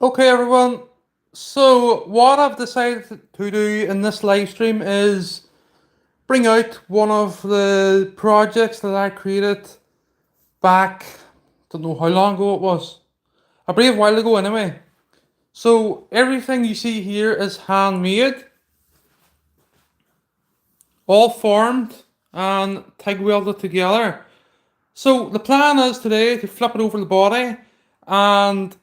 Okay, everyone. So, what I've decided to do in this live stream is bring out one of the projects that I created back, don't know how long ago it was, a brave while ago anyway. So, everything you see here is handmade, all formed and TIG welded together. So, the plan is today to flip it over the body and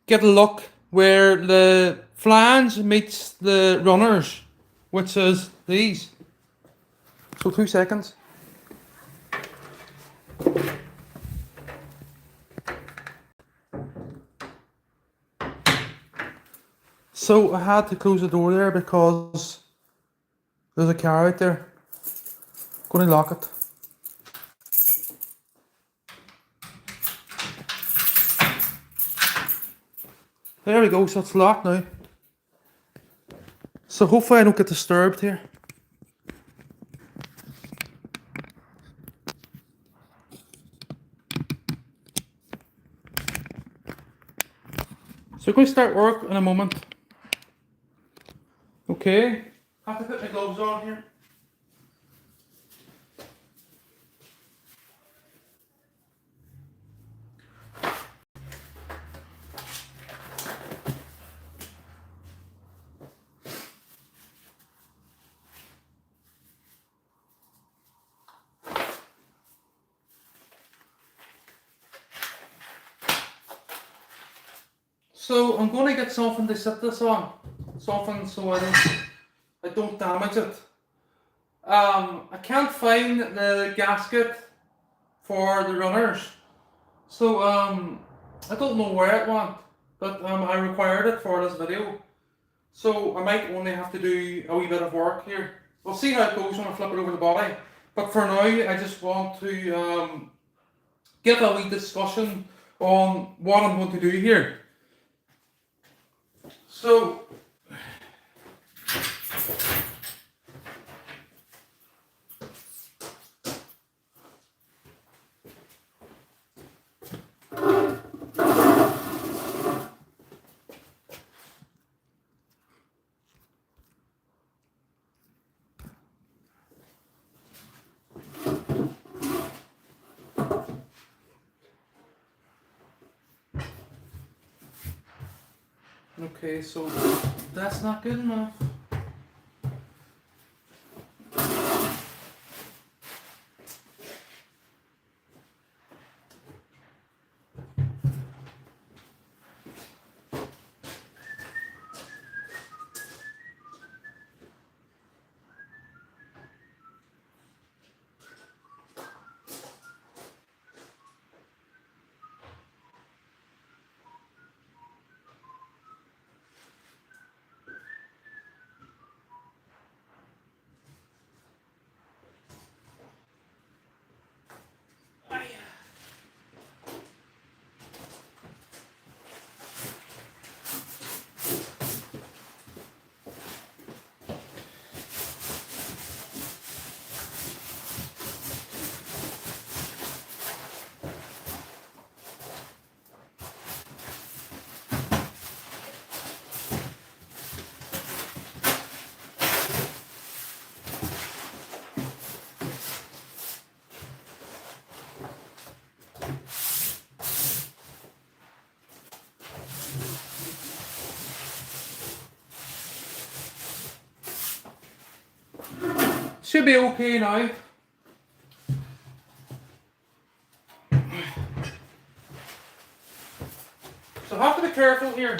get a look where the flange meets the runners, which is these. So 2 seconds. So I had to close the door there because there's a car out there. Gonna lock it. There we go, so it's locked now. So hopefully I don't get disturbed here. So we're going to start work in a moment. Okay, have to put my gloves on here. So I'm going to get something to sit this on, something so I don't damage it. I can't find the gasket for the runners, so I don't know where it went, but I required it for this video, so I might only have to do a wee bit of work here. We'll see how it goes when I flip it over the body, but for now I just want to give a wee discussion on what I'm going to do here. So okay, so that's not good enough. Should be okay now. So I have to be careful here.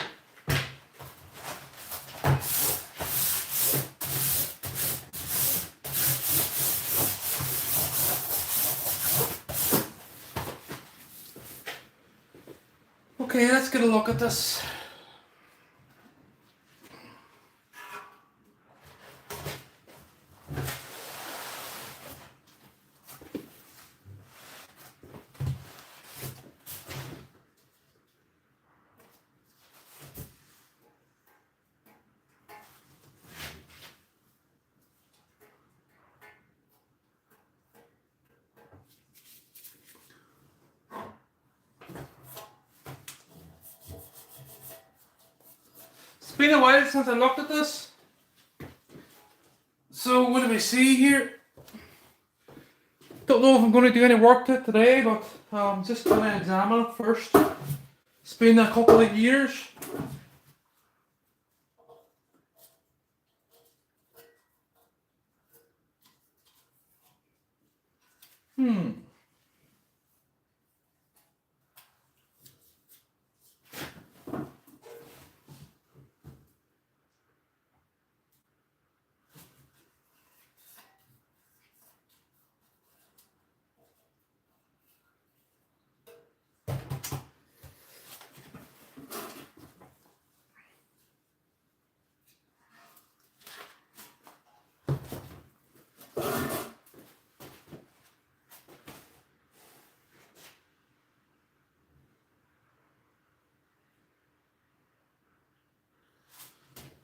Okay, let's get a look at this. been a while since I looked at this. So what do we see here? Don't know if I'm going to do any work to it today, but I'm just going to examine it first. It's been a couple of years.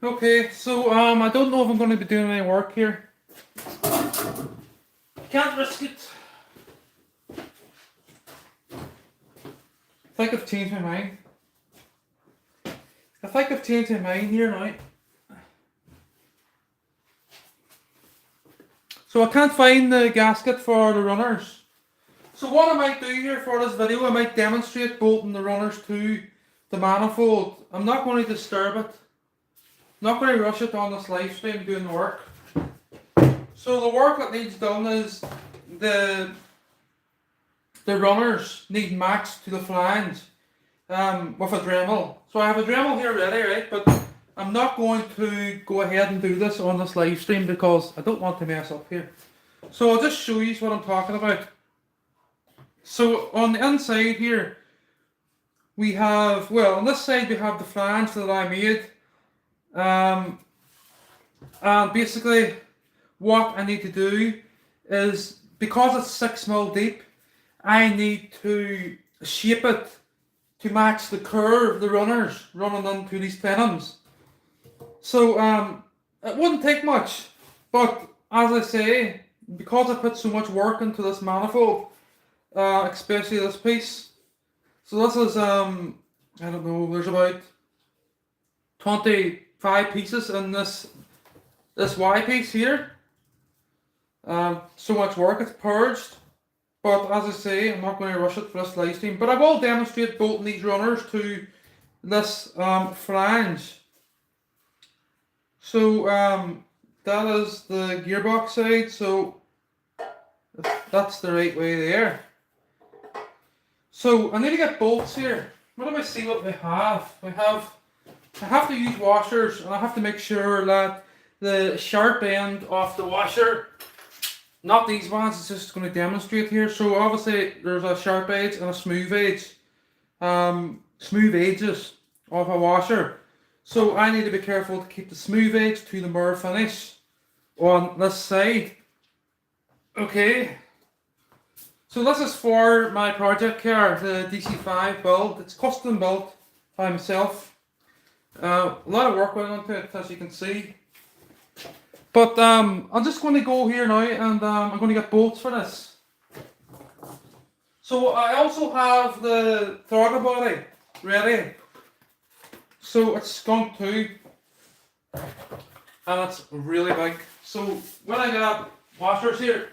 Okay, so I don't know if I'm going to be doing any work here. Can't risk it. I think I've changed my mind. Here now. So I can't find the gasket for the runners. So what I might do here for this video, I might demonstrate bolting the runners to the manifold. I'm not going to disturb it. I'm not going to rush it on this live stream doing the work. So the work that needs done is the runners need matched to the flange with a Dremel. So I have a Dremel here ready, right? But I'm not going to go ahead and do this on this live stream because I don't want to mess up here. So I'll just show you what I'm talking about. So on the inside here, we have, well, on this side we have the flange that I made. And basically what I need to do is, because it's 6mm deep, I need to shape it to match the curve the runners running into these plenums. So it wouldn't take much, but as I say, because I put so much work into this manifold, especially this piece. So this is I don't know, there's about 25 pieces in this Y piece here. So much work, it's purged. But as I say, I'm not going to rush it for this live stream. But I will demonstrate bolting these runners to this flange. So that is the gearbox side. So that's the right way there. So I need to get bolts here. What do I see what we have? I have to use washers, and I have to make sure that the sharp end of the washer, not these ones, it's just going to demonstrate here. So obviously there's a sharp edge and a smooth edge. Smooth edges of a washer. So I need to be careful to keep the smooth edge to the mirror finish on this side. Okay. So this is for my project car, the DC5 build. It's custom built by myself. A lot of work went into it, as you can see. But I'm just going to go here now, and I'm going to get bolts for this. So I also have the throttle body ready. So it's skunk too, and it's really big. So when I got washers here,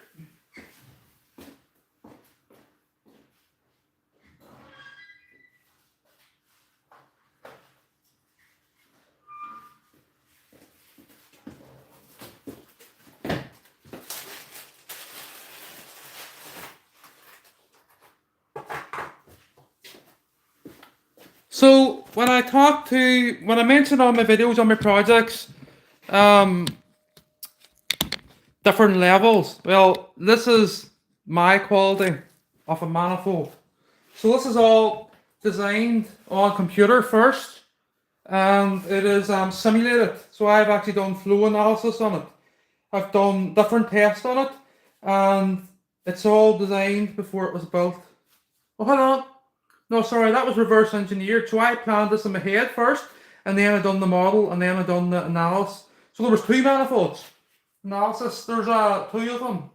so when I mention on my videos, on my projects, different levels, well, this is my quality of a manifold. So this is all designed on computer first, and it is simulated. So I've actually done flow analysis on it. I've done different tests on it, and it's all designed before it was built. Oh, hold on. No, sorry, that was reverse engineered. So I planned this in my head first, and then I done the model, and then I done the analysis. So there was two manifolds. Analysis, there's two of them.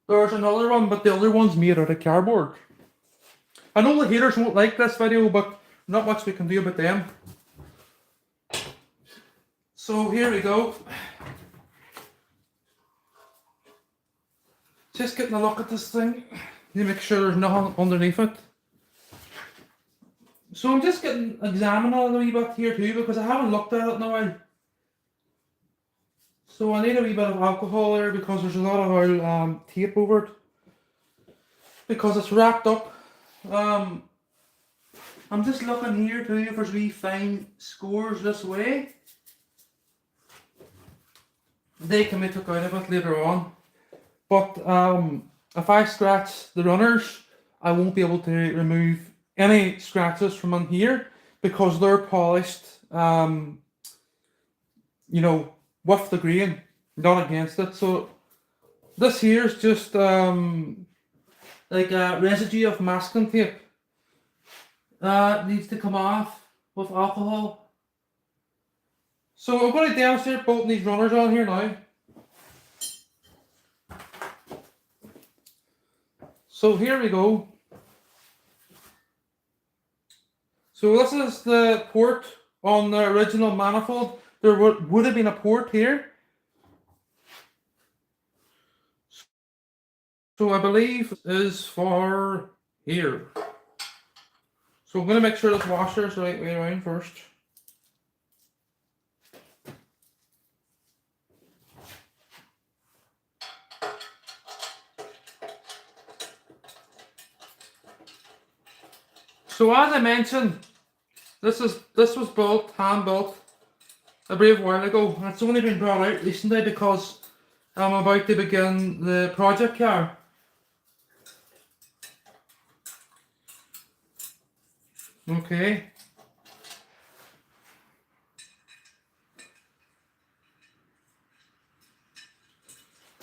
There's another one, but the other one's made out of cardboard. I know the haters won't like this video, but not much we can do about them. So here we go. Just getting a look at this thing to make sure there's nothing underneath it. So I'm just examining it a wee bit here too, because I haven't looked at it in a while. So I need a wee bit of alcohol there because there's a lot of oil tape over it. Because it's wrapped up. I'm just looking here too if there's wee fine scores this way. They can be took out of it later on. But if I scratch the runners, I won't be able to remove any scratches from on here because they're polished, you know, with the grain, not against it. So this here is just like a residue of masking tape. Needs to come off with alcohol. So I'm going to demonstrate bolting these runners on here now. So here we go. So this is the port on the original Manifold. There would have been a port here. So I believe is for here. So I'm going to make sure this washer is the right way around first. So as I mentioned, this was built, hand built, a brief while ago, and it's only been brought out recently because I'm about to begin the project car. Okay.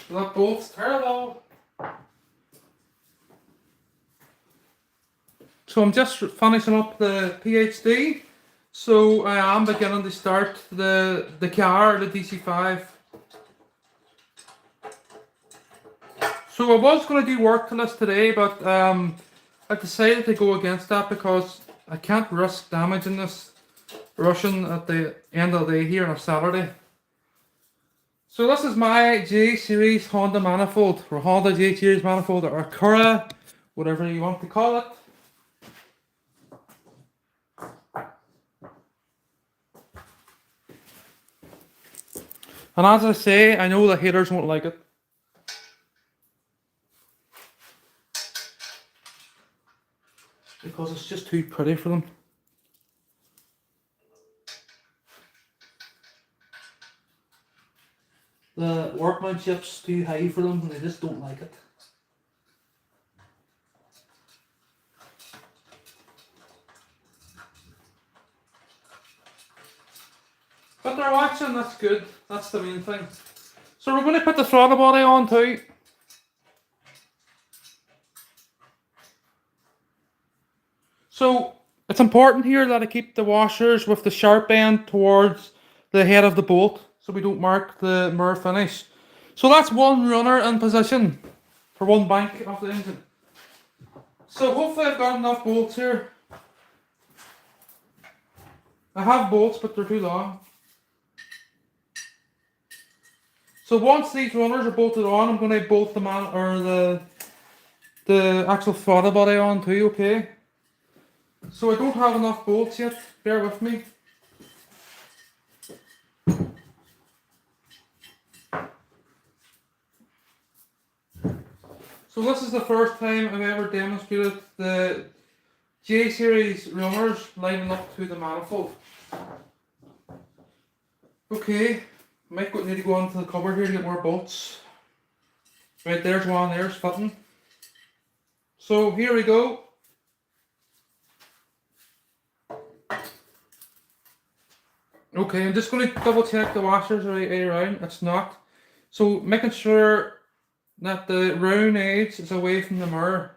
So that bolt's terrible. So I'm just finishing up the PhD. So I am beginning to start the car, the DC5. So I was going to do work to this today, but I decided to go against that because I can't risk damaging this Russian at the end of the day here on a Saturday. So this is my J series Honda Manifold, or Honda J series Manifold, or Acura, whatever you want to call it. And as I say, I know the haters won't like it. Because it's just too pretty for them. The workmanship's too high for them and they just don't like it. But they're watching, that's good. That's the main thing. So we're going to put the throttle body on too. So it's important here that I keep the washers with the sharp end towards the head of the bolt so we don't mark the mirror finish. So that's one runner in position for one bank of the engine. So hopefully I've got enough bolts here. I have bolts but they're too long. So once these runners are bolted on, I'm going to bolt the actual throttle body on too, okay? So I don't have enough bolts yet, bear with me. So this is the first time I've ever demonstrated the J series runners lining up to the Manifold. Okay, might need to go onto the cupboard here to get more bolts. Right, there's one, there's fitting. So here we go. Okay, I'm just going to double check the washers are right way around. It's not. So making sure that the round edge is away from the mirror.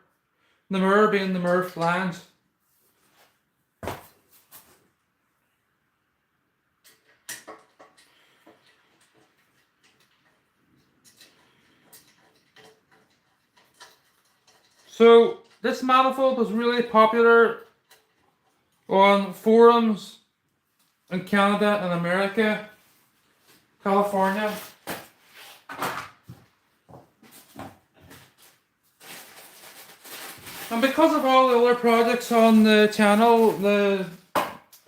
The mirror being the mirror flange. So this manifold was really popular on forums in Canada and America. California. And because of all the other projects on the channel,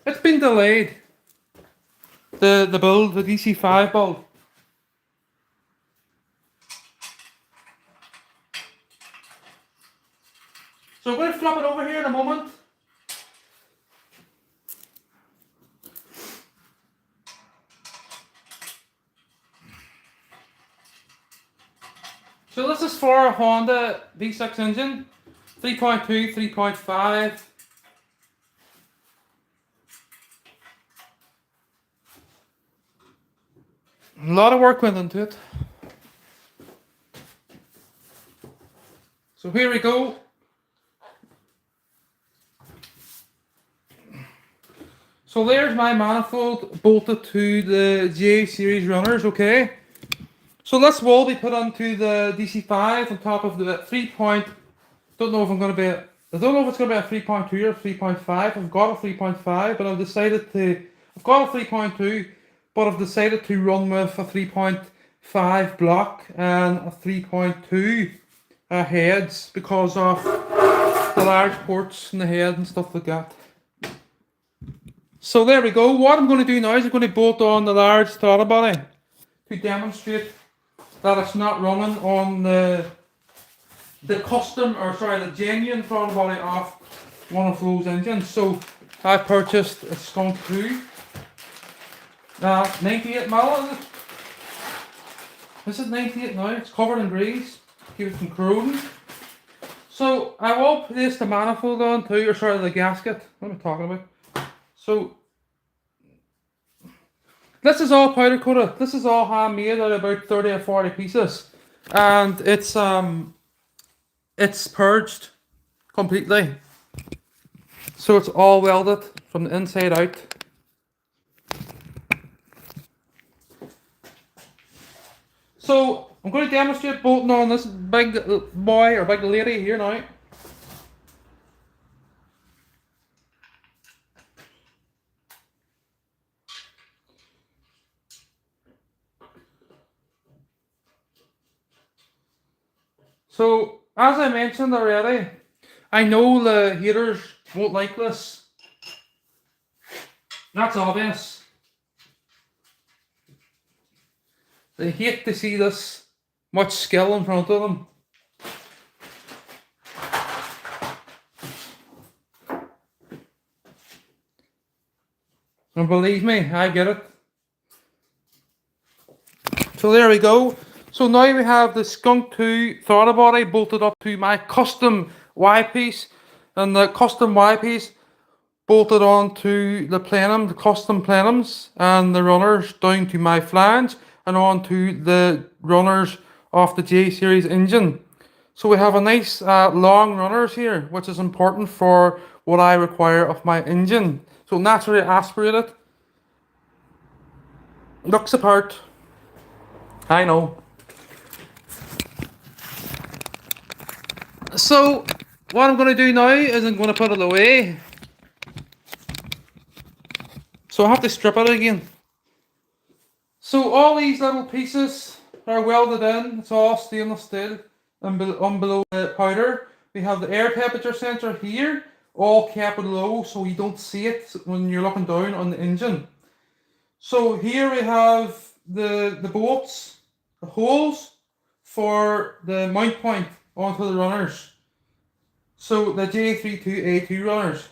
it's been delayed. The build, the DC5 build. So I'm going to flip it over here in a moment. So this is for a Honda V6 engine, 3.2, 3.5. A lot of work went into it. So here we go. So there's my manifold bolted to the J series runners, okay? So this will be put onto the DC5 on top of the 3. Don't know if I'm going to be, I don't know if it's going to be a 3.2 or 3.5. I've got a 3.5, but I've decided to, I've got a 3.2, but I've decided to run with a 3.5 block and a 3.2 heads because of the large ports in the head and stuff like that. So there we go. What I'm going to do now is I'm going to bolt on the large throttle body to demonstrate that it's not running on the genuine throttle body of one of those engines. So I purchased a Skunk 2, 98mm. Is it 98 now? It's covered in grease, keep it from corroding. So I will place the manifold on too, or sorry, the gasket. What am I talking about? So this is all powder coated. This is all handmade out of about 30 or 40 pieces, and it's purged completely. So it's all welded from the inside out. So I'm going to demonstrate bolting on this big boy or big lady here now. So as I mentioned already, I know the haters won't like this. That's obvious. They hate to see this much skill in front of them. And believe me, I get it. So there we go. So now we have the Skunk 2 throttle body bolted up to my custom Y-piece, and the custom Y-piece bolted onto the plenum, the custom plenums, and the runners down to my flange and onto the runners of the J series engine. So we have a nice long runners here, which is important for what I require of my engine. So naturally aspirated. Looks the part. I know. So what I'm going to do now is I'm going to put it away. So I have to strip it again. So all these little pieces are welded in. It's all stainless steel. And below the powder, we have the air temperature sensor here, all kept low so you don't see it when you're looking down on the engine. So here we have the bolts, the holes for the mount point onto the runners. So the J32A2 runners.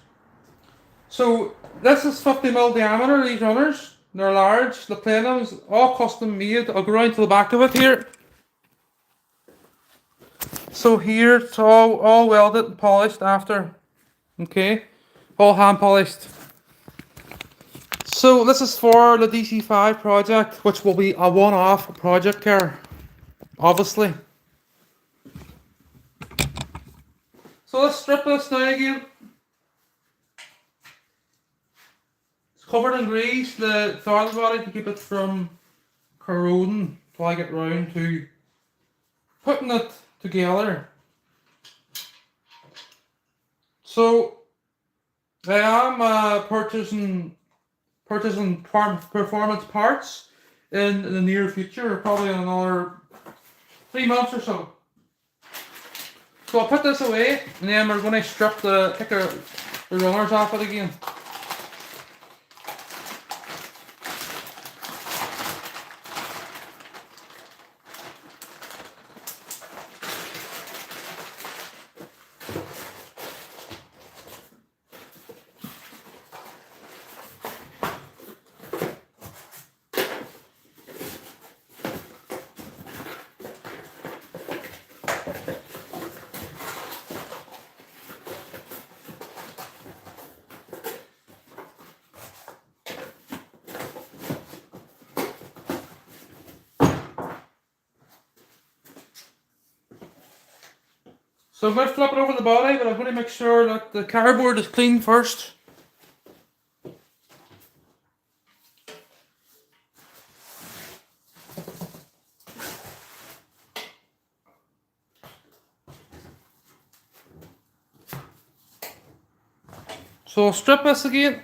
So this is 50mm diameter, these runners. They're large. The plenums, all custom made. I'll go around to the back of it here. So here it's all welded and polished after. Okay, all hand polished. So this is for the DC5 project, which will be a one-off project here, obviously. So let's strip this now again. It's covered in grease, the throttle body, to keep it from corroding till I get round to putting it together. So I am purchasing performance parts in the near future, probably in another 3 months or so. So I'll put this away, and then we're going to strip take the runners off it again. So I'm going to flip it over the body, but I'm going to make sure that the cardboard is clean first. So I'll strip this again.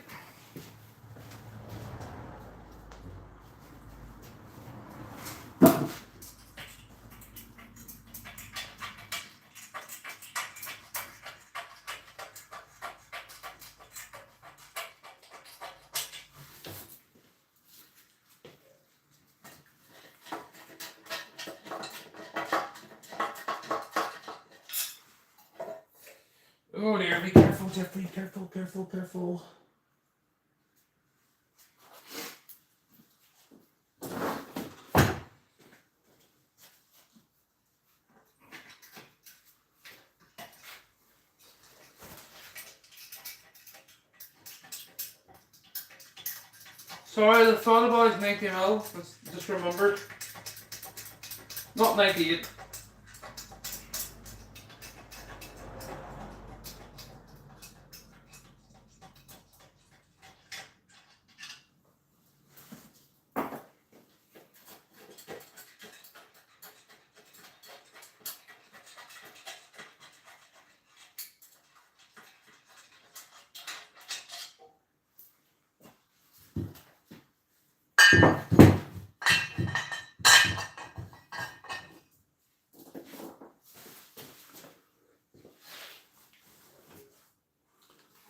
Oh dear, be careful, Jeffrey, careful, careful, careful. Sorry, the throttle bar is 90 mil, just remembered. Not 98.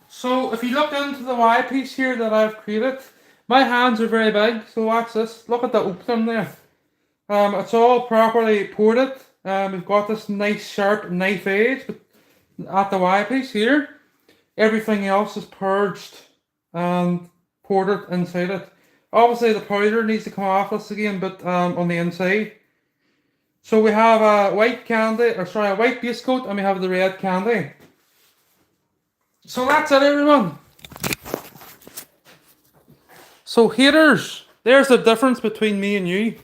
So if you look into the Y piece here that I've created, my hands are very big, so watch this. Look at the opening there. It's all properly ported. We've got this nice sharp knife edge at the Y piece here. Everything else is purged and ported inside it. Obviously the powder needs to come off this again, but on the inside. So we have a white a white base coat, and we have the red candy. So that's it, everyone. So haters, there's the difference between me and you.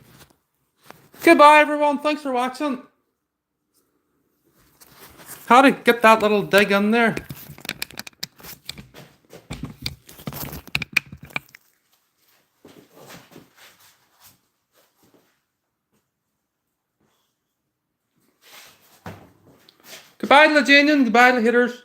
Goodbye, everyone. Thanks for watching. How to get that little dig in there. Goodbye to the genuine, goodbye to the haters.